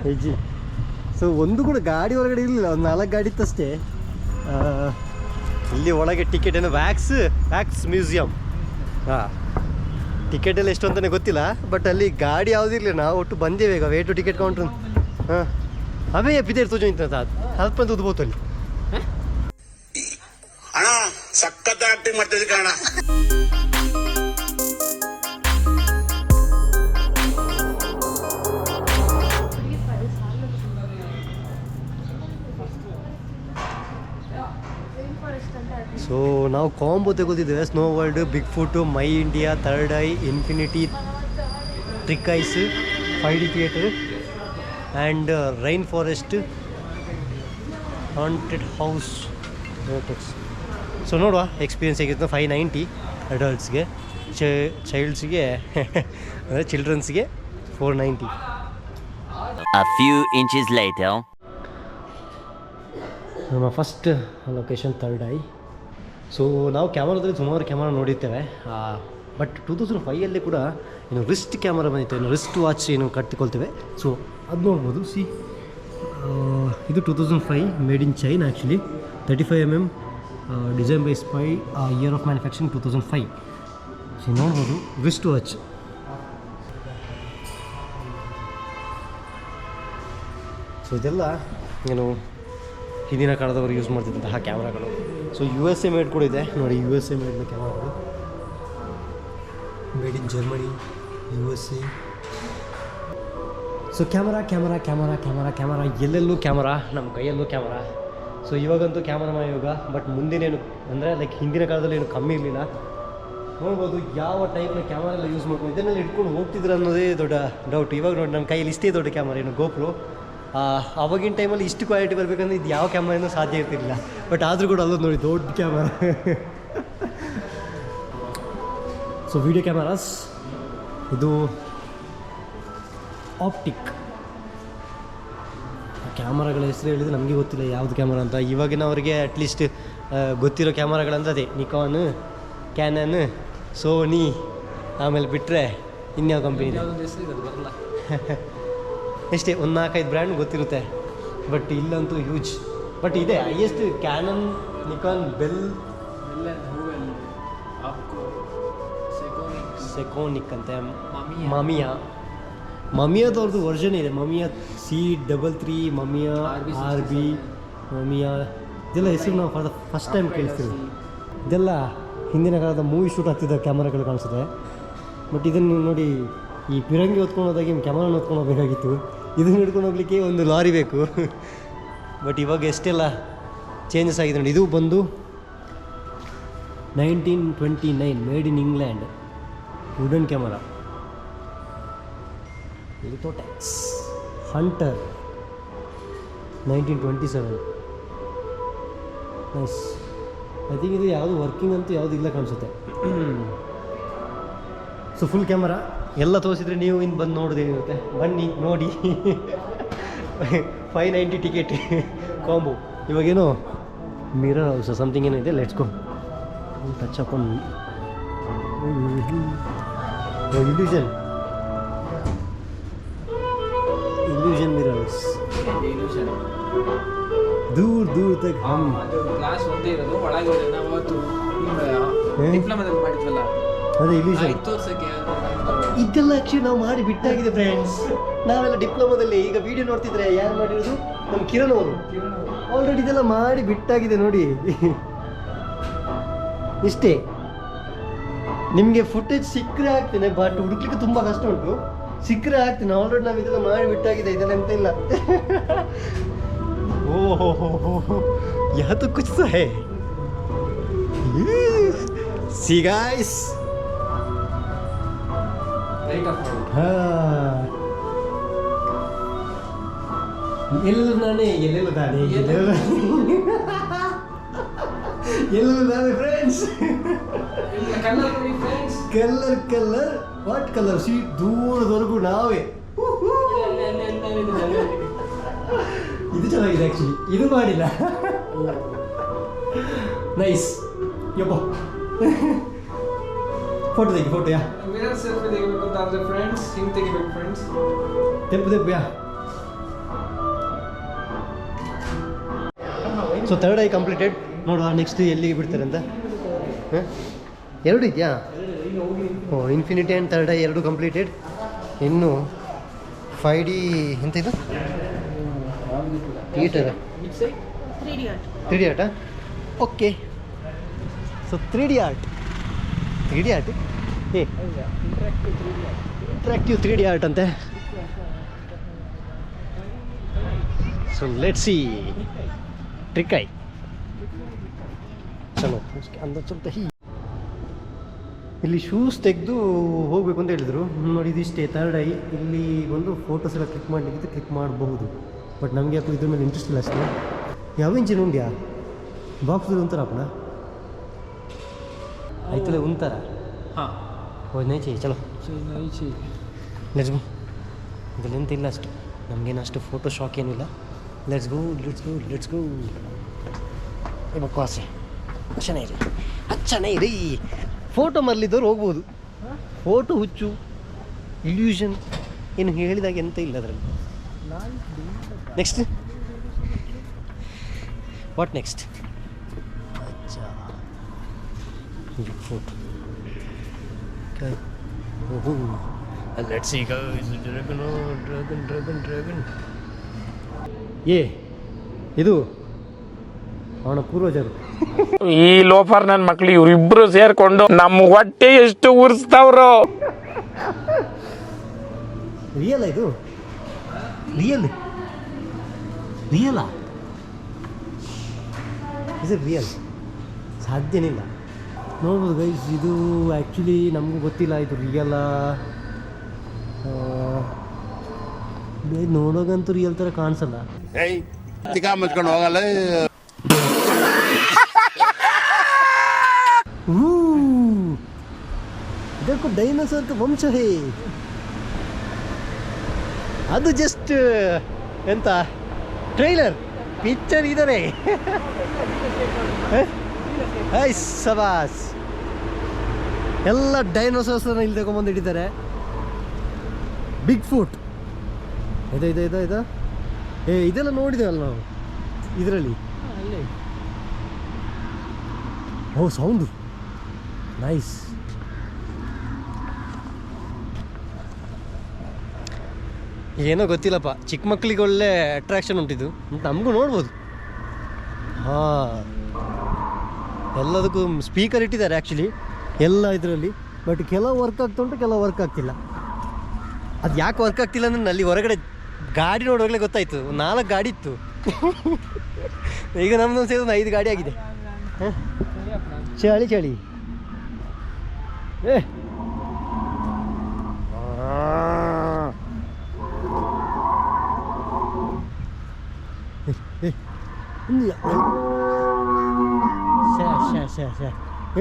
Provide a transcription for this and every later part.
ಹೆಜ್ಜಿ. So ಒಂದು ಕೂಡ ಗಾಡಿ ಹೊರಗಡೆ ಇರಲಿಲ್ಲ, ಒಂದು 4 ಗಾಡಿ ಇತ್ತಷ್ಟೇ. ಇಲ್ಲಿ ಒಳಗೆ ಟಿಕೆಟ್ ಏನು ವ್ಯಾಕ್ಸ್ ಮ್ಯೂಸಿಯಂ. ಹಾಂ, ಟಿಕೆಟ್ ಎಲ್ಲ ಎಷ್ಟು ಅಂತಲೇ ಗೊತ್ತಿಲ್ಲ, ಬಟ್ ಅಲ್ಲಿ ಗಾಡಿ ಯಾವುದಿರಲಿಲ್ಲ. ನಾವು ಒಟ್ಟು ಬಂದೇವೆ ಈಗ ವೇಟು ಟಿಕೆಟ್ ಕೌಂಟ್ರ್. ಹಾಂ, ಅವೇ ಎಪ್ಪಿದ್ದೇವೆ ತೋಜು ಇಂತ ಸ್ವಲ್ಪ ಅಂತ ಉದ್ಬೋದು ಅಲ್ಲಿ. ಅಣ್ಣ ಸಖತ್ ಆಕ್ಟಿಂಗ್ ಮಾಡ್ತಿದ್ದೆ ಕಾರಣ. ಸೊ ನಾವು ಕಾಂಬೋ ತೆಗೋತಿದ್ದೇವೆ. Snow World, Big Foot, My India, Third Eye, Infinity, Trick Eyes, 5D theatre and rain forest, haunted house. So ನೋಡುವ ಎಕ್ಸ್ಪೀರಿಯನ್ಸ್ ಹೇಗಿತ್ತು. 590 ಅಡಲ್ಟ್ಸ್ಗೆ, ಚೈಲ್ಡ್ಸ್ಗೆ ಅಂದರೆ ಚಿಲ್ಡ್ರನ್ಸ್ಗೆ 490. A few inches later. ನಮ್ಮ first location Third Eye. So ನಾವು ಕ್ಯಾಮರಾದಲ್ಲಿ ಸುಮಾರು ಕ್ಯಾಮರಾ ನೋಡಿರ್ತೇವೆ, ಬಟ್ 2005 ಕೂಡ ಏನು ರಿಸ್ಟ್ ಕ್ಯಾಮರಾ ಬಂದಿತ್ತು, ಏನು ರಿಸ್ಟ್ ವಾಚ್ ಏನು ಕಟ್ಟಿಕೊಳ್ತೇವೆ. ಸೊ ಅದು ನೋಡ್ಬೋದು. ಸಿ, ಇದು 2005 made in China actually. 35mm, design by Spy, year of manufacturing 2005. So ನೋಡ್ಬೋದು ರಿಸ್ಟ್ ವಾಚ್. ಸೊ ಇದೆಲ್ಲ ಏನು ಹಿಂದಿನ ಕಾಲದವರು ಯೂಸ್ ಮಾಡ್ತಿದ್ದಂತಹ ಕ್ಯಾಮ್ರಾಗಳು. ಸೊ USA ಮೇಡ್ ಕೂಡ ಇದೆ ನೋಡಿ, USA ಮೇಡ್ನ ಕ್ಯಾಮ್ರಾಗಳು, made in Germany, USA. So camera ಎಲ್ಲೆಲ್ಲೂ ಕ್ಯಾಮರಾ, ನಮ್ಮ ಕೈಯಲ್ಲೂ ಕ್ಯಾಮರಾ. ಸೊ ಇವಾಗಂತೂ ಕ್ಯಾಮರಾ ಯುಗ, ಬಟ್ ಮುಂದಿನೇನು ಅಂದರೆ ಲೈಕ್ ಹಿಂದಿನ ಕಾಲದಲ್ಲಿ ಏನು ಕಮ್ಮಿ ಇರಲಿಲ್ಲ. ನೋಡ್ಬೋದು ಯಾವ ಟೈಪ್ನ ಕ್ಯಾಮರಾ ಎಲ್ಲ ಯೂಸ್ ಮಾಡ್ಕೊಂಡು ಇದನ್ನೆಲ್ಲ ಇಟ್ಕೊಂಡು ಹೋಗ್ತಿದ್ರು ಅನ್ನೋದೇ ದೊಡ್ಡ ಡೌಟ್. ಇವಾಗ ನೋಡಿ ನಮ್ಮ ಕೈಯಲ್ಲಿ ಇಷ್ಟೇ ದೊಡ್ಡ ಕ್ಯಾಮರಾ, ಏನು GoPro. ಆವಾಗಿನ ಟೈಮಲ್ಲಿ ಇಷ್ಟು ಕ್ವಾಲಿಟಿ ಬರಬೇಕಂದ್ರೆ ಇದು ಯಾವ ಕ್ಯಾಮ್ರಾನೂ ಸಾಧ್ಯ ಇರ್ತಿರಲಿಲ್ಲ, ಬಟ್ ಆದರೂ ಕೂಡ ಅಲ್ಲೋದು ನೋಡಿ ದೊಡ್ಡ ಕ್ಯಾಮ್ರಾ. ಸೊ ವಿಡಿಯೋ ಕ್ಯಾಮರಾಸ್, ಇದು ಆಪ್ಟಿಕ್ ಕ್ಯಾಮರಾಗಳ ಹೆಸರು ಹೇಳಿದರೆ ನಮಗೆ ಗೊತ್ತಿಲ್ಲ ಯಾವುದು ಕ್ಯಾಮ್ರಾ ಅಂತ. ಇವಾಗಿನವರಿಗೆ ಅಟ್ಲೀಸ್ಟ್ ಗೊತ್ತಿರೋ ಕ್ಯಾಮ್ರಾಗಳಂದ್ರೆ ಅದೇ ನಿಕಾನ್, ಕ್ಯಾನನ್, ಸೋನಿ, ಆಮೇಲೆ ಬಿಟ್ಟರೆ ಇನ್ಯಾವ ಕಂಪನಿ ಇದೆ ಎಷ್ಟೇ ಒಂದು 4-5 ಬ್ರ್ಯಾಂಡ್ ಗೊತ್ತಿರುತ್ತೆ. ಬಟ್ ಇಲ್ಲಂತೂ ಹ್ಯೂಜ್. ಬಟ್ ಇದೆ highest Canon, Nikon, Bell, Sekonic ಅಂತ, ಮಮಿಯಾದವ್ರದ್ದು ವರ್ಷನ್ ಇದೆ. ಮಮಿಯಾ C33, ಮಮಿಯಾ RB, ಮಮಿಯಾ, ಇದೆಲ್ಲ ಹೆಸರು ನಾವು ಫಸ್ಟ್ ಟೈಮ್ ಕೇಳಿಸ್ತೀವಿ. ಇದೆಲ್ಲ ಹಿಂದಿನ ಕಾಲದ ಮೂವಿ ಶೂಟ್ ಆಗ್ತಿದ್ದ ಕ್ಯಾಮ್ರಾಗಳು ಕಾಣಿಸುತ್ತೆ. ಬಟ್ ಇದನ್ನು ನೋಡಿ, ಈ ಪಿರಂಗಿ ಹೊತ್ಕೊಂಡು ಹೋದಾಗಿ ಕ್ಯಾಮ್ರಾನ ಹೊತ್ಕೊಂಡು ಹೋಗಬೇಕಾಗಿತ್ತು. ಇದನ್ನು ಹಿಡ್ಕೊಂಡು ಹೋಗ್ಲಿಕ್ಕೆ ಒಂದು ಲಾರಿ ಬೇಕು. ಬಟ್ ಇವಾಗ ಎಷ್ಟೆಲ್ಲ ಚೇಂಜಸ್ ಆಗಿದೆ ನೋಡಿ. ಇದು ಬಂದು 1929 made in England wooden camera. Lithotex Hunter 1927. Nice. I think ಇದು ಯಾವುದು ವರ್ಕಿಂಗ್ ಅಂತೂ ಯಾವುದು ಇಲ್ಲ ಕಾಣಿಸುತ್ತೆ. ಸೊ ಫುಲ್ ಕ್ಯಾಮರಾ ಎಲ್ಲ ತೋರಿಸಿದ್ರೆ ನೀವು ಇನ್ನು ಬಂದು ನೋಡೋದೇನಿರುತ್ತೆ, ಬನ್ನಿ ನೋಡಿ. 590 ಟಿಕೆಟ್ ಕಾಂಬೋ. ಇವಾಗೇನೋ ಮಿರರ್ ಹೌಸ್ ಸಮಥಿಂಗ್ ಏನೋ ಇದೆ. Let's go touch up on illusion mirrors. ದೂರ ತಗ ಕ್ಲಾಸ್ ಒಂದೇ ಇರೋದು, ಒಳಗೆ ನಾವು ಡಿಪ್ಲೊಮಾದಲ್ಲಿ ಮಾಡಿದ್ವಲ್ಲ ಅದೇ ಇಲ್ಯೂಷನ್. ಇದೆಲ್ಲ ಆ್ಯಕ್ಚುಲಿ ನಾವು ಮಾಡಿ ಬಿಟ್ಟಾಗಿದೆ ಫ್ರೆಂಡ್ಸ್. ನಾವೆಲ್ಲ ಡಿಪ್ಲೊಮಾದಲ್ಲಿ ಈಗ ವಿಡಿಯೋ ನೋಡ್ತಿದ್ರೆ ಯಾರು ಮಾಡಿರೋದು? ನಮ್ಮ ಕಿರಣ್ ಅವರು. ಆಲ್ರೆಡಿ ಇದೆಲ್ಲ ಮಾಡಿ ಬಿಟ್ಟಾಗಿದೆ ನೋಡಿ. ಇಷ್ಟೇ, ನಿಮಗೆ ಫುಟೇಜ್ ಸಿಕ್ಕರೆ ಆಗ್ತೇನೆ, ಬಟ್ ಹುಡುಕ್ಲಿಕ್ಕೆ ತುಂಬ ಕಷ್ಟ ಉಂಟು. ಸಿಕ್ಕರೆ ಆಗ್ತೇನೆ. ಆಲ್ರೆಡಿ ನಾವು ಇದೆಲ್ಲ ಮಾಡಿ ಬಿಟ್ಟಾಗಿದೆ, ಇದೆಲ್ಲ ಎಂತ ಇಲ್ಲ. ಓಹೋ ಯಾತು ಕುಚ್ ಸಾ ಹೈ. ಸಿ ಗಾಯ್ಸ್, ಎಲ್ಲೂ ನಾನೇ friends. Colour what colour? See, ದೂರದವರೆಗೂ ನಾವೇ. ಇದು ಚೆನ್ನಾಗಿದೆ ಆ್ಯಕ್ಚುಲಿ, ಇದು ಮಾಡಿಲ್ಲ. ನೈಸ್. ಯಪ್ಪ ಫೋಟೋ ತೆಗಿ, ಫೋಟೋ ಯಾ ಮಿರರ್ ಸೆಲ್ಫಿ ತೆಗಿಬೇಕು ಅಂತ ಅಂದ್ರೆ ಫ್ರೆಂಡ್ಸ್ ಹಿಂಗೆ ತೆಗಿಬೇಕು ಫ್ರೆಂಡ್ಸ್. ತೆಪ್ಪು ಯಾ. So Third Eye completed. ನೋಡುವ ನೆಕ್ಸ್ಟ್ ಎಲ್ಲಿಗೆ ಬಿಡ್ತಾರೆ ಅಂತ. ಎರಡು ಇದೆಯಾ? ಓ, ಇನ್ಫಿನಿಟಿ ಆ್ಯಂಡ್ ಥರ್ಡ್ ಐ ಎರಡು ಕಂಪ್ಲೀಟೆಡ್. ಇನ್ನು 5D ಎಂತ ಇದು ಥಿಯೇಟರ್ 3D ಆರ್ಟಾ? Okay. So 3D art a interactive 3D art ಅಂತೆ. So let's see Trick Eye. ಚಲೋ ಅಂದ ಸ್ವಲ್ಪ ಇಲ್ಲಿ ಶೂಸ್ ತೆಗೆದು ಹೋಗಬೇಕು ಅಂತ ಹೇಳಿದರು. ನೋಡಿ ಇದಿಷ್ಟೇ ಥರ್ಡ್ ಐ. ಇಲ್ಲಿ ಬಂದು ಫೋಟೋಸ್ ಎಲ್ಲ ಕ್ಲಿಕ್ ಮಾಡಲಿಕ್ಕೆ ಕ್ಲಿಕ್ ಮಾಡಬಹುದು. ಬಟ್ ನಮಗೆ ಯಾಕೆ ಇದ್ರ ಮೇಲೆ ಇಂಟ್ರೆಸ್ಟ್ ಇಲ್ಲ ಅಷ್ಟೇ. ಯಾವ ಇಂಚಿನ ಉಂಡ್ಯಾ ಬಾಕ್ಸ್ ಉಂತಾರ ಅಪ್ಪನ ಆಯ್ತಲ್ಲ ಉಂತಾರ. ಹಾಂ ಓ ನೈಚಿ ಚಲೋ ಲೆಟ್ಸ್ ಗೋ. ಇದ್ರಲ್ಲಿ ಎಂತ ಇಲ್ಲ ಅಷ್ಟು, ನಮಗೇನು ಅಷ್ಟು ಫೋಟೋ ಶಾಕ್ ಏನಿಲ್ಲ. Let's go. ಬಕ್ವಾಸೆ ಚೆನ್ನಾಗಿ ರೀ. ಫೋಟೋ ಮರಲಿದ್ದವ್ರು ಹೋಗ್ಬೋದು. ಫೋಟೋ ಹುಚ್ಚು ಇಲ್ಯೂಷನ್ ಏನು ಹೇಳಿದಾಗ ಎಂತ ಇಲ್ಲ ಅದರಲ್ಲಿ. Next what next? Big photo. ಓಹೋ ಲೆಟ್ಸ್ ಸಿ ಗೈಸ್. ಡ್ರ್ಯಾಗನ್ ಏ ಇದು ಅವನ ಪೂರ್ವಜರು. ಈ ಲೋಫರ್ ನನ್ನ ಮಕ್ಳು ಇವರಿಬ್ರು ಸೇರ್ಕೊಂಡು ನಮ್ಮ ಹೊಟ್ಟೆ ಎಷ್ಟು ಉರ್ಸ್ತಾವ್ರು. ರಿಯಲ್ ಇದು ರಿಯಲಾ? Is it real? ಸಾಧ್ಯನೇ ಇಲ್ಲ. ನೋಡ್ಬೋದು ಗೈಸ್, ಇದು ಆ್ಯಕ್ಚುಲಿ ನಮಗೂ ಗೊತ್ತಿಲ್ಲ ಇದು ರಿಯಲಾ. ನೋಡೋಗಂತೂ ರಿಯಲ್ ಥರ ಕಾಣಿಸಲ್ಲ. ಮುಚ್ಕೊಂಡು ಹೋಗಲ್ಲ. देखो डायनासोर का वंश है. ಅದು ಜಸ್ಟ್ ಎಂತ ಟ್ರೈಲರ್ ಪಿಕ್ಚರ್ ಇದ್ದಾರೆ. ಸಬಾಸ್ ಎಲ್ಲ ಡೈನೋಸಾರ್ಸ್ನ ಇಲ್ಲಿ ತಗೊಂಬಂದು ಇಟ್ಟಿದ್ದಾರೆ. ಬಿಗ್ ಫುಟ್ ಇದು ಇದೆಲ್ಲ ನೋಡಿದ್ದೇವಲ್ಲ ನಾವು ಇದರಲ್ಲಿ. ಓ ಸೌಂಡು ನೈಸ್. ಏನೋ ಗೊತ್ತಿಲ್ಲಪ್ಪ, ಚಿಕ್ಕ ಮಕ್ಕಳಿಗೆ ಒಳ್ಳೆ ಅಟ್ರಾಕ್ಷನ್ ಉಂಟಿದ್ದು, ನಮಗೂ ನೋಡ್ಬೋದು. ಹಾಂ, ಎಲ್ಲದಕ್ಕೂ ಸ್ಪೀಕರ್ ಇಟ್ಟಿದ್ದಾರೆ ಆ್ಯಕ್ಚುಲಿ ಎಲ್ಲ ಇದರಲ್ಲಿ. ಬಟ್ ಕೆಲವು ವರ್ಕ್ ಆಗ್ತಾ ಉಂಟು, ಕೆಲವು ವರ್ಕ್ ಆಗ್ತಿಲ್ಲ. ಅದು ಯಾಕೆ ವರ್ಕ್ ಆಗ್ತಿಲ್ಲ ಅಂದರೆ ಅಲ್ಲಿ ಹೊರಗಡೆ ಗಾಡಿ ನೋಡುವಾಗಲೇ ಗೊತ್ತಾಯಿತು. 4 ಗಾಡಿ ಇತ್ತು. ಈಗ ನಮ್ಮದು ಸೇರಿದ 5 ಗಾಡಿ ಆಗಿದೆ. ಚಳಿ ಏ ಇಲ್ಲಿ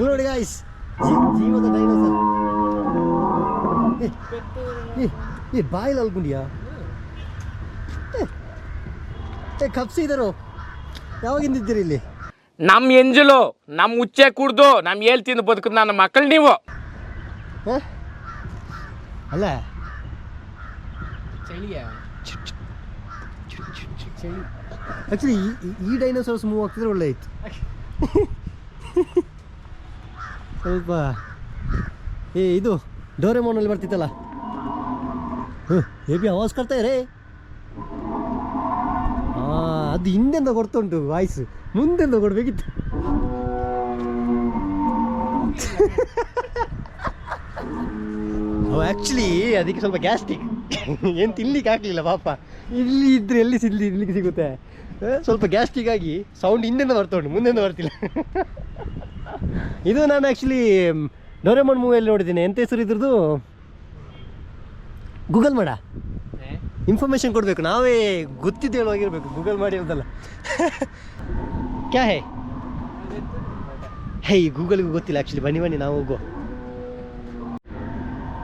ನೋಡಿ ಗಾಯ್ಸ್, ಜೀವದ ಡೈನೋಸರ್. ಬಾಯಿಲ್ ಅಲ್ಕೊಂಡಿಯಾ? ಕಪ್ಸಿದರು ಯಾವಾಗಿಂದಿದ್ದೀರಿ ಇಲ್ಲಿ? ನಮ್ ಎಂಜಲು ನಮ್ ಉಚ್ಚೆ ಕುಡ್ದು ನಮ್ ಹೇಳ್ತಿಂದು ಬದುಕುದು ನನ್ನ ಮಕ್ಕಳು ನೀವು. ಅಲ್ಲ ಆ್ಯಕ್ಚುಲಿ ಈ ಡೈನೋಸಾರ್ಸ್ ಮೂವ್ ಆಗ್ತಿದ್ರೆ ಒಳ್ಳೆ ಇತ್ತು. ಸ್ವಲ್ಪ ಇದು ಡೋರೆಮೋನಲ್ಲಿ ಬರ್ತಿತ್ತಲ್ಲ, ಬಿ ಆವಾಜ್ ಕರ್ತಾ ರೇ. ಅದು ಹಿಂದೆಂದ ಕೊಡ್ತುಂಟು ವಾಯ್ಸ್, ಮುಂದೆಂದ ಕೊಡ್ಬೇಕಿತ್ತು. ಅವು ಆ್ಯಕ್ಚುಲಿ ಅದಕ್ಕೆ ಸ್ವಲ್ಪ ಗ್ಯಾಸ್ಟ್ರಿಕ್, ಏನು ತಿನ್ಲಿಕ್ಕೆ ಆಗಲಿಲ್ಲ ಪಾಪ. ಇಲ್ಲಿ ಇದ್ರೆ ಎಲ್ಲಿ ತಿನ್ಲಿಕ್ಕೆ ಸಿಗುತ್ತೆ. ಸ್ವಲ್ಪ ಗ್ಯಾಸ್ಟ್ರಿಕ್ ಆಗಿ ಸೌಂಡ್ ಹಿಂದೆಂದ ಬರ್ತುಂಟು, ಮುಂದೆಂದ ಬರ್ತಿಲ್ಲ. ಇದು ನಾನು ಆ್ಯಕ್ಚುಲಿ ಡೋರೆಮೋನ್ ಮೂವಿಯಲ್ಲಿ ನೋಡಿದ್ದೀನಿ. ಎಂತ ಹೆಸರು ಇದ್ರದ್ದು? ಗೂಗಲ್ ಮಾಡ, ಇನ್ಫಾರ್ಮೇಷನ್ ಕೊಡಬೇಕು, ನಾವೇ ಗೊತ್ತಿದ್ದು ಹೇಳುವಾಗಿರ್ಬೇಕು. ಗೂಗಲ್ ಮಾಡಿ ಅಂತಲ್ಲ. ಕ್ಯಾ ಹೇ ಗೂಗಲ್ಗೂ ಗೊತ್ತಿಲ್ಲ ಆ್ಯಕ್ಚುಲಿ. ಬನ್ನಿ ನಾವು ಹೋಗುವ.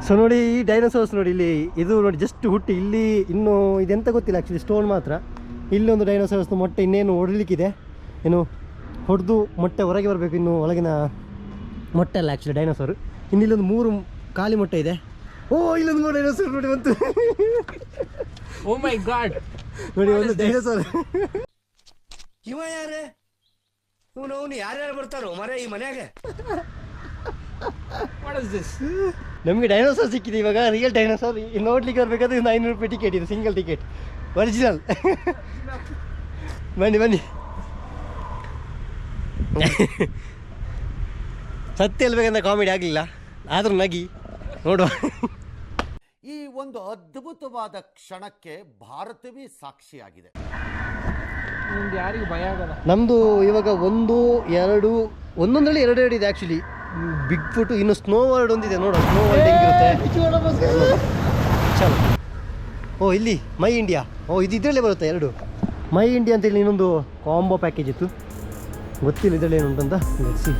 ಸೊ ನೋಡಿ, ಈ ಡೈನೋಸಾರ್ಸ್ ನೋಡಿ, ಇಲ್ಲಿ ಇದು ನೋಡಿ ಜಸ್ಟ್ ಹುಟ್ಟಿ ಇಲ್ಲಿ. ಇನ್ನೂ ಇದೆಂತ ಗೊತ್ತಿಲ್ಲ ಆ್ಯಕ್ಚುಲಿ, ಸ್ಟೋನ್ ಮಾತ್ರ. ಇಲ್ಲೊಂದು ಡೈನೋಸಾರ್ಸ್ ಮೊಟ್ಟೆ ಇನ್ನೇನು ಹೊಡಲಿಕ್ಕಿದೆ, ಏನು ಹೊಡೆದು ಮೊಟ್ಟೆ ಹೊರಗೆ ಬರಬೇಕು. ಇನ್ನು ಒಳಗಿನ ಮೊಟ್ಟೆ ಅಲ್ಲ ಆ್ಯಕ್ಚುಲಿ ಡೈನೋಸಾರು. ಇನ್ನಿಲ್ಲೊಂದು 3 ಖಾಲಿ ಮೊಟ್ಟೆ ಇದೆ. ಓ ಇಲ್ಲೊಂದು ನೋಡಿ ಡೈನೋಸರ್ ನೋಡಿ ಬಂತು. Oh my god. ನೋಡಿ ಒಂದು ಡೈನೋಸರ್. ಇವ ಯಾರೇ ಅವನು ಯಾರ್ಯಾರು ಬರ್ತಾರೋ ಮರೆ ಈ ಮನೆಯಾಗೆ. What is this? ನಮಗೆ ಡೈನೋಸರ್ ಸಿಕ್ಕಿದೆ ಇವಾಗ, ರಿಯಲ್ ಡೈನೋಸರ್. ನೋಡ್ಲಿಕ್ಕೆ ಬರ್ಬೇಕಾದ್ರೆ 500 ರೂಪಾಯಿ ಟಿಕೆಟ್ ಇದೆ, ಸಿಂಗಲ್ ಟಿಕೆಟ್, ಒರಿಜಿನಲ್. ಬನ್ನಿ ಬನ್ನಿ. ಸತ್ಯ ಹೇಳ್ಬೇಕಂದ್ರೆ ಕಾಮಿಡಿ ಆಗಲಿಲ್ಲ, ಆದರೂ ನಗಿ ನೋಡುವ. ಈ ಒಂದು ಅದ್ಭುತವಾದ ಕ್ಷಣಕ್ಕೆ ಭಾರತವೇ ಸಾಕ್ಷಿಯಾಗಿದೆ. ನಿಮ್ಗೆ ಯಾರಿಗೂ ಭಯ ಆಗಲ್ಲ. ನಮ್ಮದು ಇವಾಗ 1, 2 ಒಂದೊಂದರಲ್ಲಿ 2 ಇದೆ ಆ್ಯಕ್ಚುಲಿ. ಬಿಗ್ ಫುಟ್, ಇನ್ನು ಸ್ನೋ ವರ್ಲ್ಡ್ ಒಂದಿದೆ ನೋಡು. ಸ್ನೋ ವರ್ಲ್ಡ್ ಹೆಂಗಿರುತ್ತೆ ಚಲೋ. ಓ ಇಲ್ಲಿ ಮೈ ಇಂಡಿಯಾ. ಓ ಇದು ಇದರಲ್ಲೇ ಬರುತ್ತೆ 2. ಮೈ ಇಂಡಿಯಾ ಅಂತೇಳಿ ಇನ್ನೊಂದು ಕಾಂಬೋ ಪ್ಯಾಕೇಜ್ ಇತ್ತು, ಗೊತ್ತಿಲ್ಲ ಇದರಲ್ಲಿ ಏನು ಉಂಟಂತ. ಸಿ